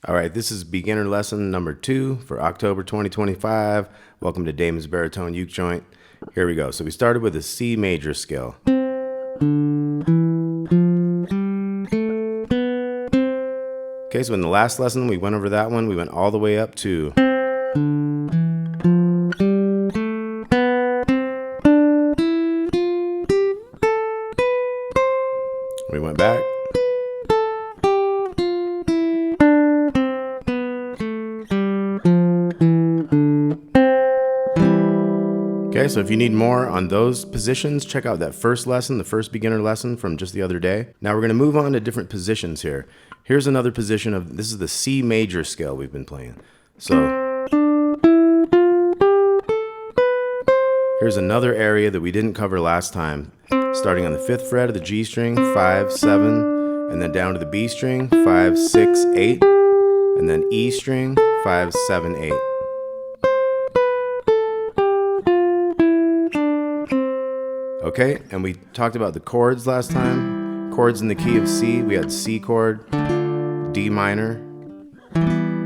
All right, this is beginner lesson number 2 for October 2025. Welcome to Damon's Baritone Uke Joint. Here we go. So we started with a C major scale. Okay, so in the last lesson we went over that one. We went all the way up to we went back. Okay, so if you need more on those positions, check out that first lesson, the first beginner lesson from just the other day. Now we're going to move on to different positions here. Here's another position of, this is the C major scale we've been playing. So here's another area that we didn't cover last time. Starting on the 5th fret of the G string, 5, 7, and then down to the B string, 5, 6, 8, and then E string, 5, 7, 8. Okay, and we talked about the chords last time. Chords in the key of C, we had C chord, D minor,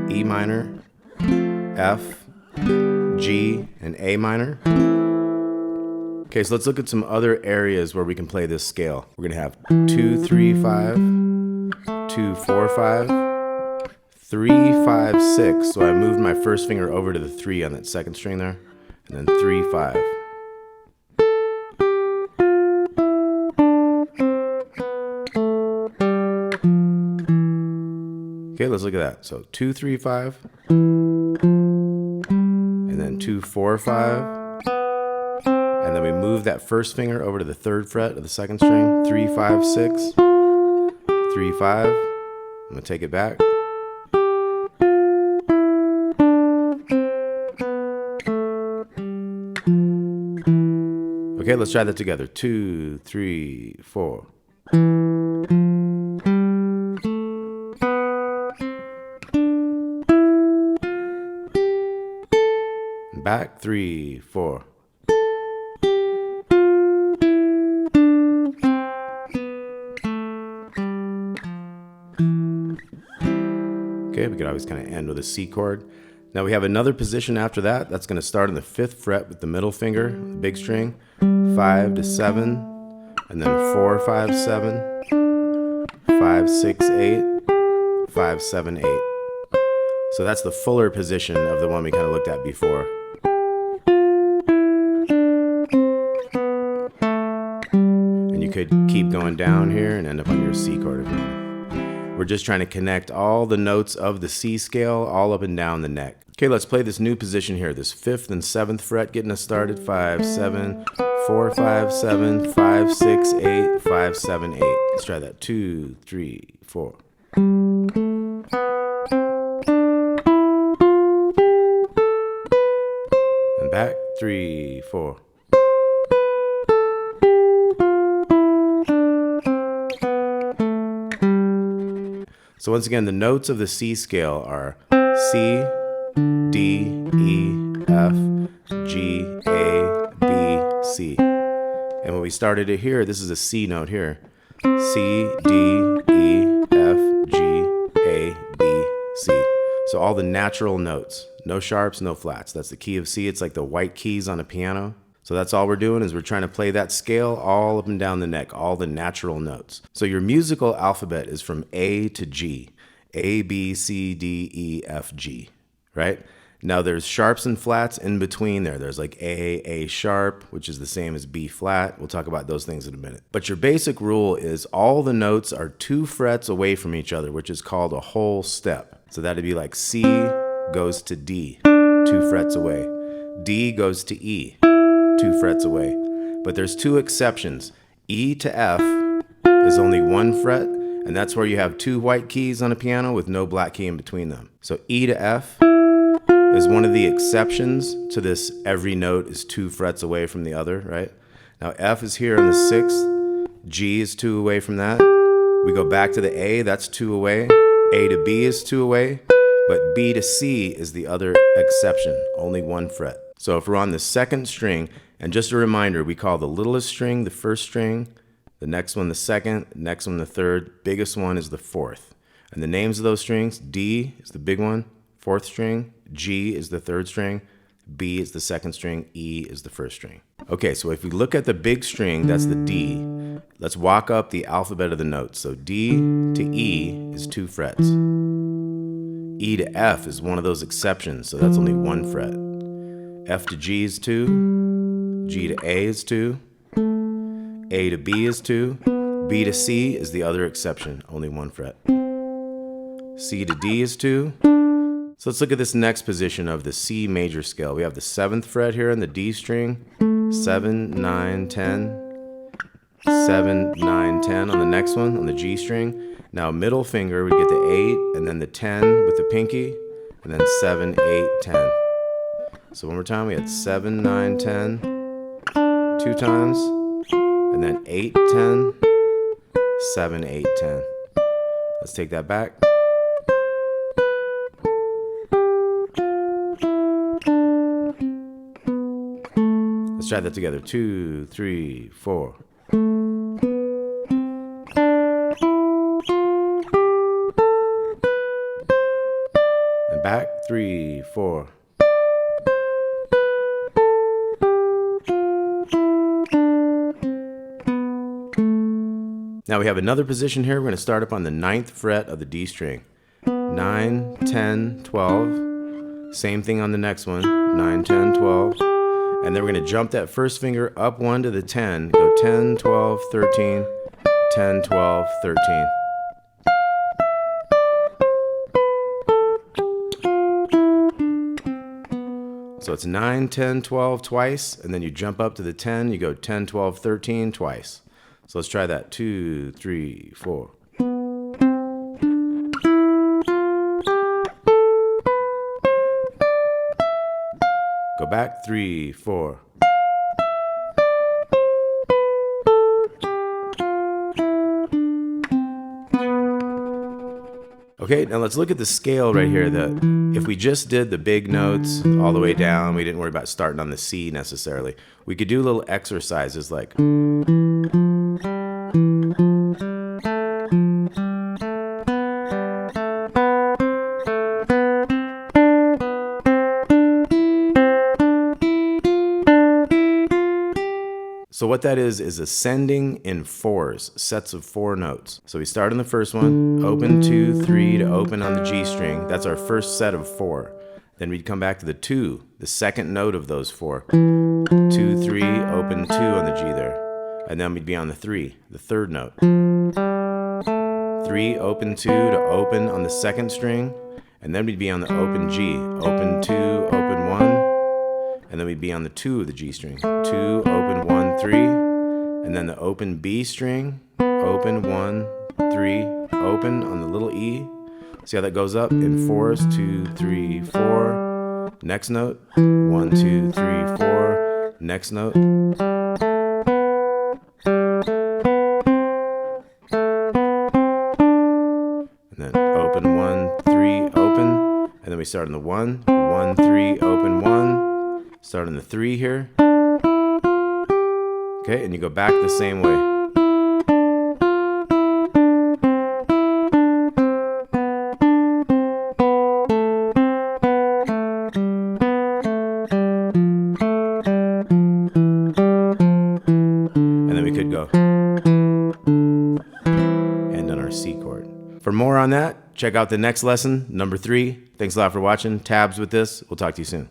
E minor, F, G, and A minor. Okay, so let's look at some other areas where we can play this scale. We're gonna have 2, 3, 5, 2, 4, 5, 3, 5, 6. So I moved my first finger over to the 3 on that second string there, and then 3, 5. Okay, let's look at that. So 2, 3, 5, and then 2, 4, 5, and then we move that first finger over to the 3rd fret of the 2nd string. 3, 5, 6, 3, 5. I'm gonna take it back. Okay, let's try that together. 2, 3, 4. Back, 3, 4. Okay, we could always kind of end with a C chord. Now we have another position after that. That's going to start on the 5th fret with the middle finger, the big string, 5 to 7, and then 4, 5, 7, 5, 6, 8, 5, 7, 8. So that's the fuller position of the one we kind of looked at before. You could keep going down here and end up on your C chord if you want. We're just trying to connect all the notes of the C scale all up and down the neck. Okay, let's play this new position here. This 5th and 7th fret getting us started. 5, 7, 4, 5, 7, 5, 6, 8, 5, 7, 8. Let's try that. 2, 3, 4. And back. 3, 4. So once again, the notes of the C scale are C, D, E, F, G, A, B, C. And when we started it here, this is a C note here. C, D, E, F, G, A, B, C. So all the natural notes. No sharps, no flats. That's the key of C. It's like the white keys on a piano. So that's all we're doing is we're trying to play that scale all up and down the neck, all the natural notes. So your musical alphabet is from A to G. A, B, C, D, E, F, G, right? Now there's sharps and flats in between there. There's like A sharp, which is the same as B flat. We'll talk about those things in a minute. But your basic rule is all the notes are 2 frets away from each other, which is called a whole step. So that'd be like C goes to D, 2 frets away. D goes to E, 2 frets away. But there's 2 exceptions. E to F is only 1 fret, and that's where you have 2 white keys on a piano with no black key in between them. So E to F is one of the exceptions to this every note is 2 frets away from the other, right? Now F is here on the 6th, G is 2 away from that. We go back to the A, that's 2 away. A to B is 2 away, but B to C is the other exception, only 1 fret. So if we're on the 2nd string, and just a reminder, we call the littlest string the 1st string, the next one the 2nd, next one the 3rd, biggest one is the 4th. And the names of those strings, D is the big one, fourth string, G is the third string, B is the second string, E is the first string. Okay, so if we look at the big string, that's the D. Let's walk up the alphabet of the notes. So D to E is 2 frets. E to F is one of those exceptions, so that's only 1 fret. F to G is 2, G to A is 2, A to B is 2, B to C is the other exception, only 1 fret. C to D is 2. So let's look at this next position of the C major scale. We have the 7th fret here in the D string, 7, 9, 10, 7, 9, 10 on the next one, on the G string. Now middle finger, we get the 8, and then the 10 with the pinky, and then 7, 8, 10. So one more time, we had 7, 9, 10, 2 times, and then 8, 10, 7, 8, 10. Let's take that back. Let's try that together. 2, 3, 4. And back. 3, 4. Now we have another position here. We're going to start up on the 9th fret of the D string. 9, 10, 12. Same thing on the next one. 9, 10, 12. And then we're going to jump that first finger up 1 to the 10. Go 10, 12, 13, 10, 12, 13. So it's 9, 10, 12 twice, and then you jump up to the 10. You go 10, 12, 13 twice. So let's try that. 2, 3, 4. Go back. 3, 4. Okay, now let's look at the scale right here. If we just did the big notes all the way down, we didn't worry about starting on the C necessarily. We could do little exercises like so what that is ascending in 4s, sets of 4 notes. So we start on the first one, open 2, 3 to open on the G string. That's our first set of 4. Then we'd come back to the 2, the second note of those 4. 2, 3, open 2 on the G there. And then we'd be on the 3, the third note. 3, open 2 to open on the second string. And then we'd be on the open G, open 2, open 1. And then we'd be on the 2 of the G string. 2, open 1, 3. And then the open B string, open 1, 3, open on the little E. See how that goes up in 4s, 2, 3, 4. Next note, 1, 2, 3, 4. Next note. And then open 1, 3, open. And then we start on the 1, 1, 3, open 1. Start on the 3 here. Okay, and you go back the same way. And then we could go end on our C chord. For more on that, check out the next lesson, number 3. Thanks a lot for watching. Tabs with this. We'll talk to you soon.